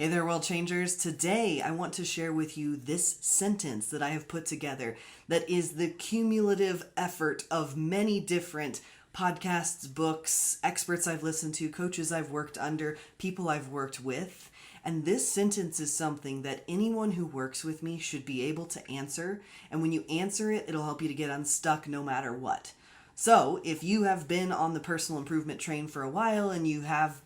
Hey there, world changers. Today, I want to share with you this sentence that I have put together that is the cumulative effort of many different podcasts, books, experts I've listened to, coaches I've worked under, people I've worked with. And this sentence is something that anyone who works with me should be able to answer. And when you answer it, it'll help you to get unstuck no matter what. So, if you have been on the personal improvement train for a while and you have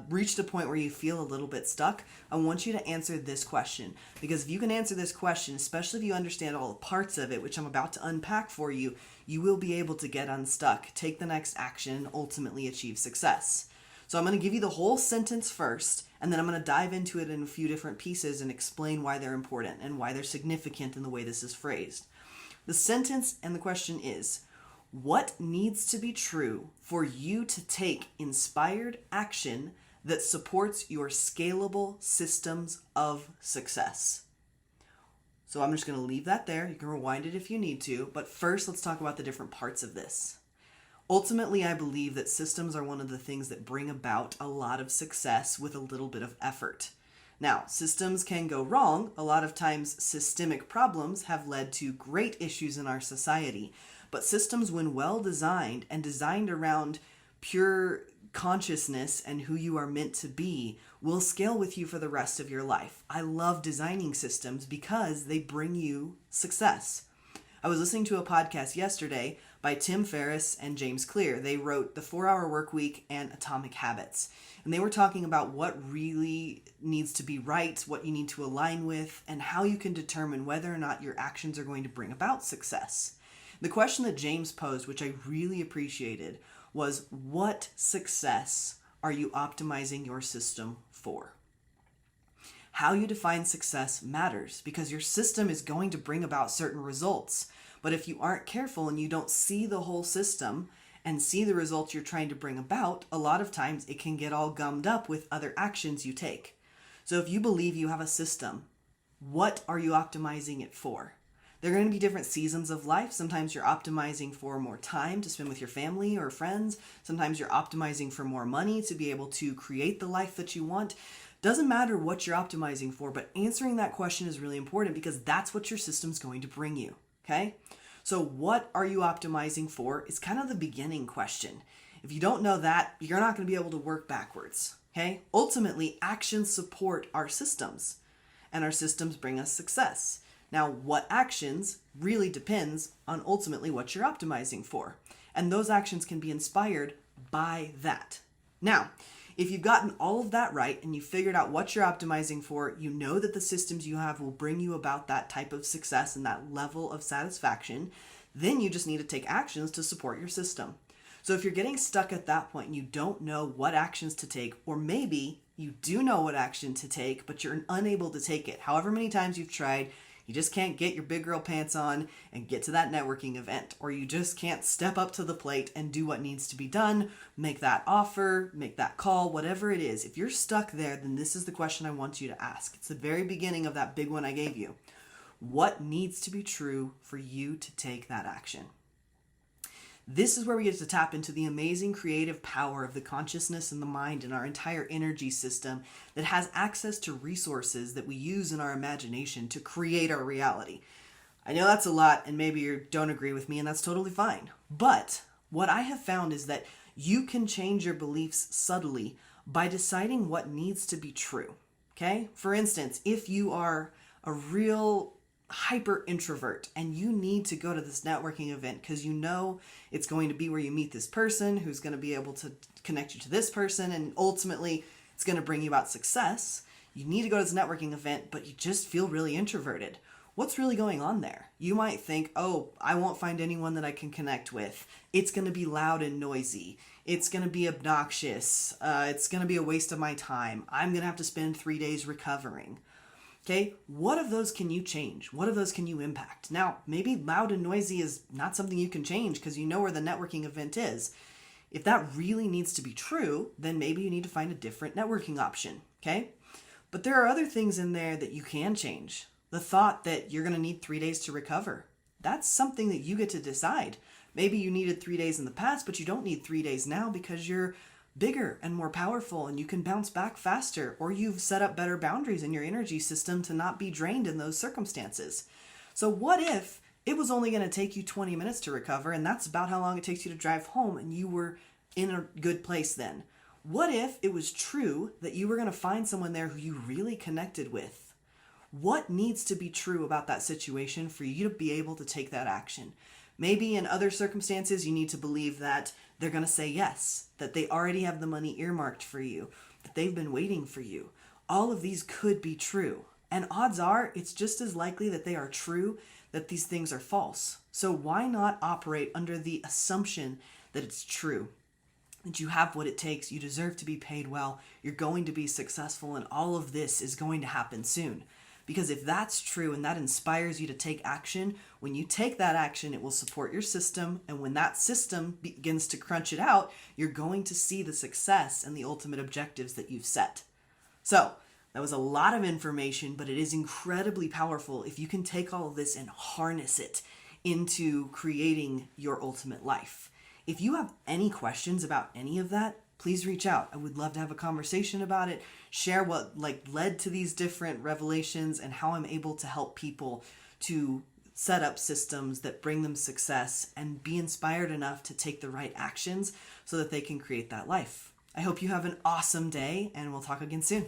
reached a point where you feel a little bit stuck, I want you to answer this question. Because if you can answer this question, especially if you understand all the parts of it, which I'm about to unpack for you, you will be able to get unstuck, take the next action, and ultimately achieve success. So I'm going to give you the whole sentence first, and then I'm going to dive into it in a few different pieces and explain why they're important and why they're significant in the way this is phrased. The sentence and the question is, what needs to be true for you to take inspired action that supports your scalable systems of success? So I'm just going to leave that there. You can rewind it if you need to. But first, let's talk about the different parts of this. Ultimately, I believe that systems are one of the things that bring about a lot of success with a little bit of effort. Now, systems can go wrong. A lot of times, systemic problems have led to great issues in our society. But systems, when well designed and designed around pure consciousness and who you are meant to be, will scale with you for the rest of your life. I love designing systems because they bring you success. I was listening to a podcast yesterday by Tim Ferriss and James Clear. They wrote The 4-Hour Workweek and Atomic Habits. And they were talking about what really needs to be right, what you need to align with, and how you can determine whether or not your actions are going to bring about success. The question that James posed, which I really appreciated, was what success are you optimizing your system for? How you define success matters because your system is going to bring about certain results. But if you aren't careful and you don't see the whole system and see the results you're trying to bring about, a lot of times it can get all gummed up with other actions you take. So if you believe you have a system, what are you optimizing it for? There are going to be different seasons of life. Sometimes you're optimizing for more time to spend with your family or friends. Sometimes you're optimizing for more money to be able to create the life that you want. Doesn't matter what you're optimizing for, but answering that question is really important because that's what your system's going to bring you, okay? So what are you optimizing for is kind of the beginning question. If you don't know that, you're not going to be able to work backwards, okay? Ultimately, actions support our systems, and our systems bring us success. Now, what actions really depends on ultimately what you're optimizing for. And those actions can be inspired by that. Now, if you've gotten all of that right and you figured out what you're optimizing for, you know that the systems you have will bring you about that type of success and that level of satisfaction, then you just need to take actions to support your system. So if you're getting stuck at that point and you don't know what actions to take, or maybe you do know what action to take, but you're unable to take it, however many times you've tried, you just can't get your big girl pants on and get to that networking event, or you just can't step up to the plate and do what needs to be done, make that offer, make that call, whatever it is. If you're stuck there, then this is the question I want you to ask. It's the very beginning of that big one I gave you. What needs to be true for you to take that action? This is where we get to tap into the amazing creative power of the consciousness and the mind and our entire energy system that has access to resources that we use in our imagination to create our reality. I know that's a lot and maybe you don't agree with me and that's totally fine. But what I have found is that you can change your beliefs subtly by deciding what needs to be true. Okay? For instance, if you are a real hyper introvert and you need to go to this networking event because you know it's going to be where you meet this person who's going to be able to connect you to this person and ultimately it's going to bring you about success. You need to go to this networking event, but you just feel really introverted. What's really going on there? You might think, oh, I won't find anyone that I can connect with. It's going to be loud and noisy. It's going to be obnoxious. It's going to be a waste of my time. I'm going to have to spend 3 days recovering. Okay, what of those can you change? What of those can you impact? Now, maybe loud and noisy is not something you can change because you know where the networking event is. If that really needs to be true, then maybe you need to find a different networking option, okay? But there are other things in there that you can change. The thought that you're going to need 3 days to recover, that's something that you get to decide. Maybe you needed 3 days in the past, but you don't need 3 days now because you're bigger and more powerful, and you can bounce back faster, or you've set up better boundaries in your energy system to not be drained in those circumstances. So what if it was only going to take you 20 minutes to recover, and that's about how long it takes you to drive home, and you were in a good place then? What if it was true that you were going to find someone there who you really connected with? What needs to be true about that situation for you to be able to take that action? Maybe in other circumstances, you need to believe that they're going to say yes, that they already have the money earmarked for you, that they've been waiting for you. All of these could be true. And odds are it's just as likely that they are true that these things are false. So why not operate under the assumption that it's true? That you have what it takes, you deserve to be paid well, you're going to be successful, and all of this is going to happen soon. Because if that's true and that inspires you to take action, when you take that action, it will support your system. And when that system begins to crunch it out, you're going to see the success and the ultimate objectives that you've set. So that was a lot of information, but it is incredibly powerful if you can take all of this and harness it into creating your ultimate life. If you have any questions about any of that, please reach out. I would love to have a conversation about it, share what led to these different revelations and how I'm able to help people to set up systems that bring them success and be inspired enough to take the right actions so that they can create that life. I hope you have an awesome day, and we'll talk again soon.